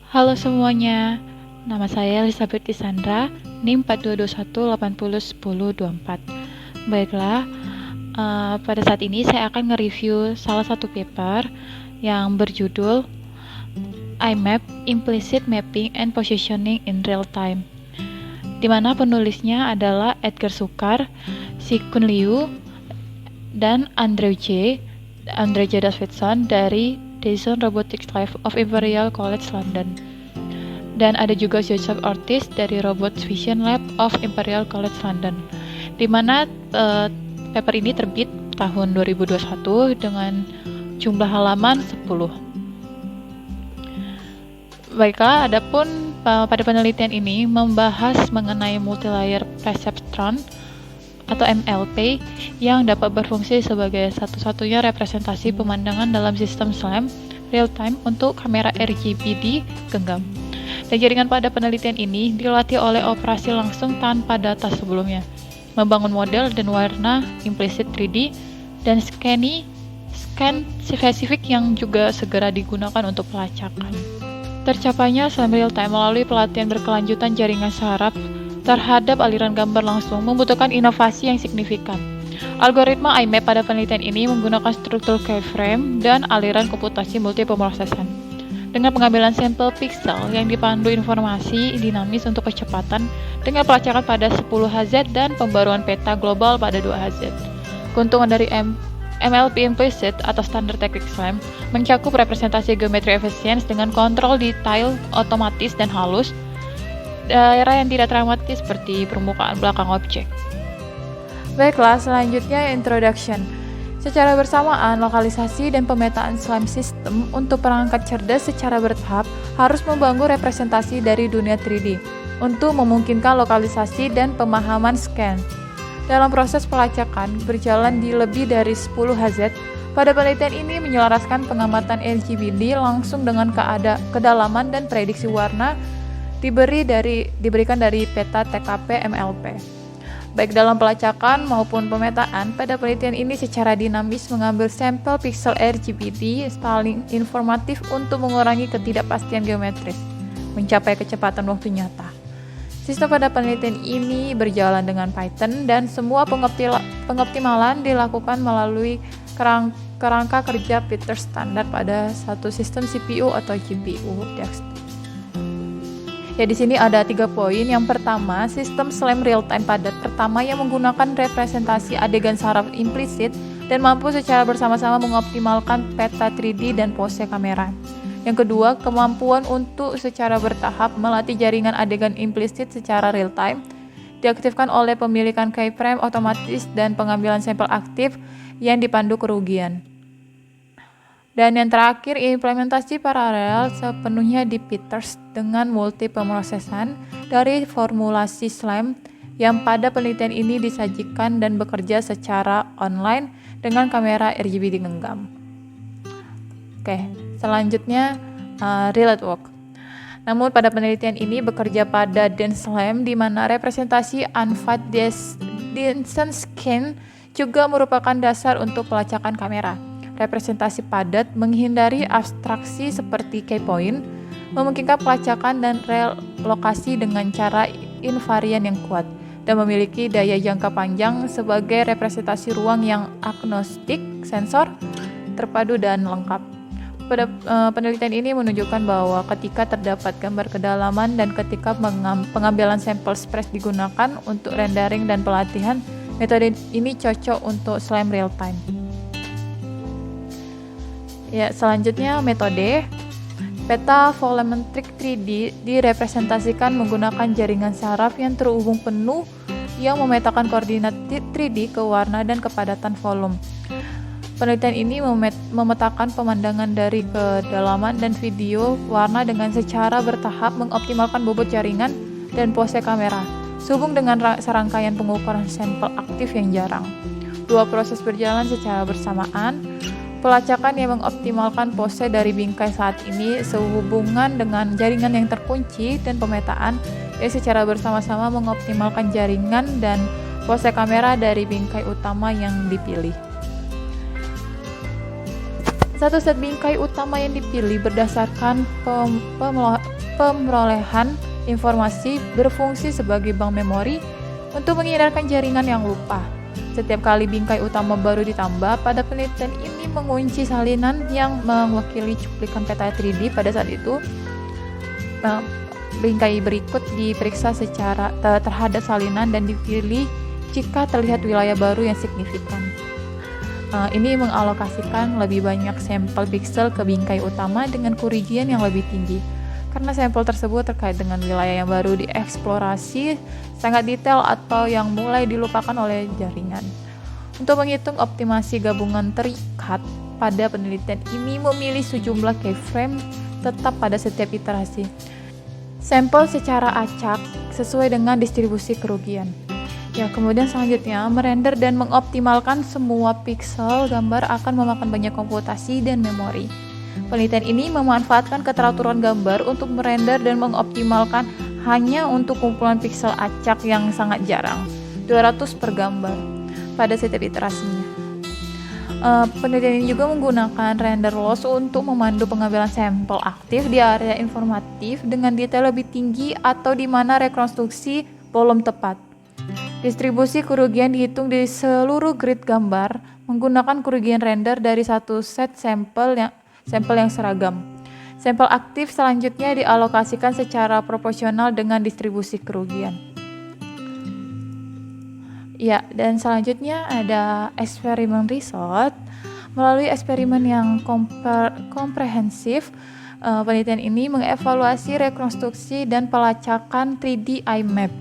Halo semuanya, nama saya Elizabeth Isandra, NIM 4221801024. Baiklah, pada saat ini saya akan nge-review salah satu paper yang berjudul IMAP Implicit Mapping and Positioning in Real Time, di mana penulisnya adalah Edgar Sukar, Si-Kun Liu, dan Andrew J. Davidson dari Dyson Robotics Lab of Imperial College London. Dan ada juga Joseph Ortiz dari Robot Vision Lab of Imperial College London, di mana paper ini terbit tahun 2021 dengan jumlah halaman 10. Baiklah, adapun pada penelitian ini membahas mengenai multilayer perceptron atau MLP yang dapat berfungsi sebagai satu-satunya representasi pemandangan dalam sistem SLAM real time untuk kamera RGB di genggam. Dan jaringan pada penelitian ini dilatih oleh operasi langsung tanpa data sebelumnya, membangun model dan warna implicit 3D dan scan spesifik yang juga segera digunakan untuk pelacakan. Tercapainya SLAM real time melalui pelatihan berkelanjutan jaringan saraf terhadap aliran gambar langsung membutuhkan inovasi yang signifikan. Algoritma IMAP pada penelitian ini menggunakan struktur keyframe dan aliran komputasi multipemrosesan dengan pengambilan sampel pixel yang dipandu informasi dinamis untuk kecepatan dengan pelacakan pada 10 Hz dan pembaruan peta global pada 2 Hz. Keuntungan dari MLP implicit atau standar teknik SLAM mencakup representasi geometri efisien dengan kontrol detail otomatis dan halus, daerah yang tidak traumatis seperti permukaan belakang objek. Baiklah, selanjutnya introduction. Secara bersamaan, lokalisasi dan pemetaan SLAM system untuk perangkat cerdas secara bertahap harus membangun representasi dari dunia 3D untuk memungkinkan lokalisasi dan pemahaman scan. Dalam proses pelacakan berjalan di lebih dari 10 Hz, pada penelitian ini menyelaraskan pengamatan RGB langsung dengan kedalaman dan prediksi warna diberikan dari peta TKP MLP. Baik dalam pelacakan maupun pemetaan, pada penelitian ini secara dinamis mengambil sampel pixel RGB paling informatif untuk mengurangi ketidakpastian geometris, mencapai kecepatan waktu nyata. Sistem pada penelitian ini berjalan dengan Python dan semua pengoptimalan dilakukan melalui kerangka kerja Peters standar pada satu sistem CPU atau GPU desktop. Ya, di sini ada 3 poin. Yang pertama, sistem SLAM real-time padat pertama yang menggunakan representasi adegan saraf implisit dan mampu secara bersama-sama mengoptimalkan peta 3D dan pose kamera. Yang kedua, kemampuan untuk secara bertahap melatih jaringan adegan implisit secara real-time diaktifkan oleh pemilikan keyframe otomatis dan pengambilan sampel aktif yang dipandu kerugian. Dan yang terakhir, implementasi paralel sepenuhnya di Peters dengan multipemrosesan dari formulasi SLAM yang pada penelitian ini disajikan dan bekerja secara online dengan kamera RGB di genggam. Oke, selanjutnya relate work. Namun pada penelitian ini bekerja pada DensLAM di mana representasi Unfat Density Scan juga merupakan dasar untuk pelacakan kamera. Representasi padat menghindari abstraksi seperti key point, memungkinkan pelacakan dan relokasi dengan cara invarian yang kuat, dan memiliki daya jangka panjang sebagai representasi ruang yang agnostik, sensor, terpadu dan lengkap. Pada penelitian ini menunjukkan bahwa ketika terdapat gambar kedalaman dan ketika pengambilan sampel spread digunakan untuk rendering dan pelatihan, metode ini cocok untuk SLAM real time. Ya, selanjutnya metode peta volumetric 3D direpresentasikan menggunakan jaringan saraf yang terhubung penuh yang memetakan koordinat 3D ke warna dan kepadatan volume. Penelitian ini memetakan pemandangan dari kedalaman dan video warna dengan secara bertahap mengoptimalkan bobot jaringan dan pose kamera, sehubung dengan serangkaian pengukuran sampel aktif yang jarang. Dua proses berjalan secara bersamaan. Pelacakan yang mengoptimalkan pose dari bingkai saat ini sehubungan dengan jaringan yang terkunci dan pemetaan yang secara bersama-sama mengoptimalkan jaringan dan pose kamera dari bingkai utama yang dipilih. Satu set bingkai utama yang dipilih berdasarkan pemerolehan informasi berfungsi sebagai bank memori untuk menghindarkan jaringan yang lupa. Setiap kali bingkai utama baru ditambah, pada penelitian ini mengunci salinan yang mewakili cuplikan peta 3D pada saat itu. Bingkai berikut diperiksa secara terhadap salinan dan dipilih jika terlihat wilayah baru yang signifikan. Ini mengalokasikan lebih banyak sampel piksel ke bingkai utama dengan kerugian yang lebih tinggi. Karena sampel tersebut terkait dengan wilayah yang baru dieksplorasi, sangat detail atau yang mulai dilupakan oleh jaringan. Untuk menghitung optimasi gabungan terikat, pada penelitian ini memilih sejumlah keyframe tetap pada setiap iterasi. Sampel secara acak sesuai dengan distribusi kerugian. Kemudian selanjutnya, merender dan mengoptimalkan semua piksel gambar akan memakan banyak komputasi dan memori. Penelitian ini memanfaatkan keteraturan gambar untuk merender dan mengoptimalkan hanya untuk kumpulan piksel acak yang sangat jarang, 200 per gambar, pada setiap iterasinya. Penelitian ini juga menggunakan render loss untuk memandu pengambilan sampel aktif di area informatif dengan detail lebih tinggi atau di mana rekonstruksi belum tepat. Distribusi kerugian dihitung di seluruh grid gambar menggunakan kerugian render dari satu set sampel yang seragam. Sampel aktif selanjutnya dialokasikan secara proporsional dengan distribusi kerugian. Dan selanjutnya ada eksperimen result. Melalui eksperimen yang komprehensif, penelitian ini mengevaluasi rekonstruksi dan pelacakan 3D IMAP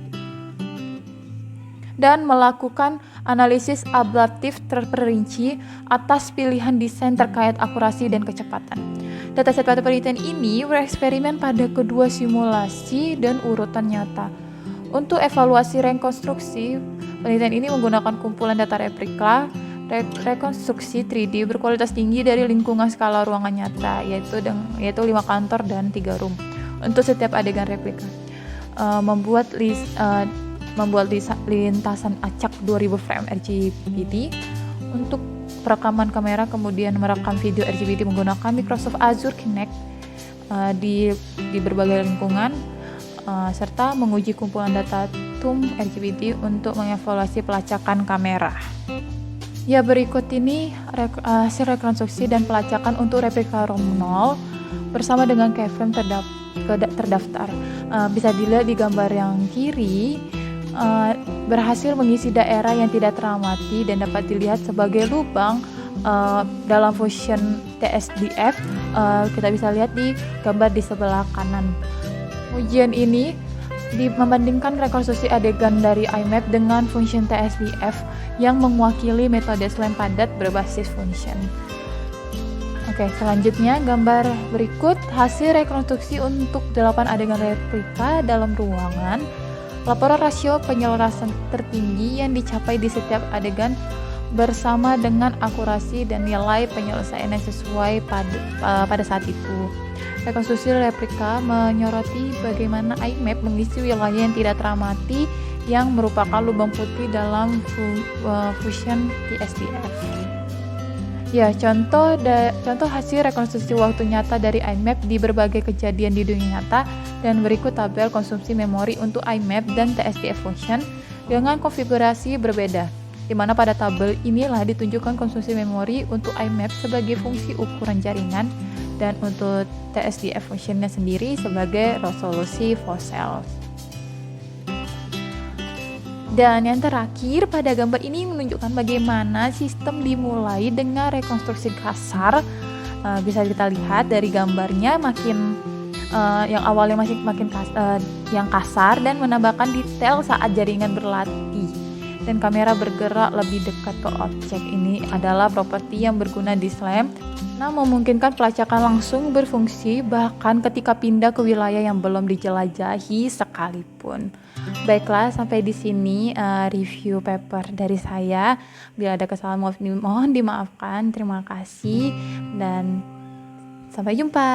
dan melakukan analisis ablatif terperinci atas pilihan desain terkait akurasi dan kecepatan. Dataset pada penelitian ini bereksperimen pada kedua simulasi dan urutan nyata. Untuk evaluasi rekonstruksi, penelitian ini menggunakan kumpulan data rekonstruksi 3D berkualitas tinggi dari lingkungan skala ruangan nyata, yaitu 5 kantor dan 3 room. Untuk setiap adegan replika, membuat lintasan acak 2000 frame RGBD untuk perekaman kamera, kemudian merekam video RGBD menggunakan Microsoft Azure Kinect di berbagai lingkungan, serta menguji kumpulan data TUM RGBD untuk mengevaluasi pelacakan kamera. Berikut ini hasil rekonstruksi dan pelacakan untuk replika ROM 0 bersama dengan keyframe terdaftar. Bisa dilihat di gambar yang kiri, berhasil mengisi daerah yang tidak teramati dan dapat dilihat sebagai lubang dalam function TSDF. Kita bisa lihat di gambar di sebelah kanan. Ujian ini membandingkan rekonstruksi adegan dari IMAP dengan function TSDF yang mewakili metode SLAM padat berbasis function. Selanjutnya gambar berikut hasil rekonstruksi untuk 8 adegan replika dalam ruangan. Laporan rasio penyelarasan tertinggi yang dicapai di setiap adegan bersama dengan akurasi dan nilai penyelesaian yang sesuai pada saat itu. Rekonstruksi replika menyoroti bagaimana IMAP mengisi wilayah yang tidak teramati yang merupakan lubang putih dalam fusion TSDF. Contoh hasil rekonstruksi waktu nyata dari IMAP di berbagai kejadian di dunia nyata, dan berikut tabel konsumsi memori untuk IMAP dan TSDF function dengan konfigurasi berbeda, di mana pada tabel inilah ditunjukkan konsumsi memori untuk IMAP sebagai fungsi ukuran jaringan dan untuk TSDF functionnya sendiri sebagai resolusi voxel. Dan yang terakhir, pada gambar ini menunjukkan bagaimana sistem dimulai dengan rekonstruksi kasar. Bisa kita lihat dari gambarnya yang awalnya masih makin yang kasar dan menambahkan detail saat jaringan berlatih dan kamera bergerak lebih dekat ke objek. Ini adalah properti yang berguna di SLAM, memungkinkan pelacakan langsung berfungsi bahkan ketika pindah ke wilayah yang belum dijelajahi sekalipun. Baiklah, sampai di sini review paper dari saya. Bila ada kesalahan mohon dimaafkan. Terima kasih dan sampai jumpa.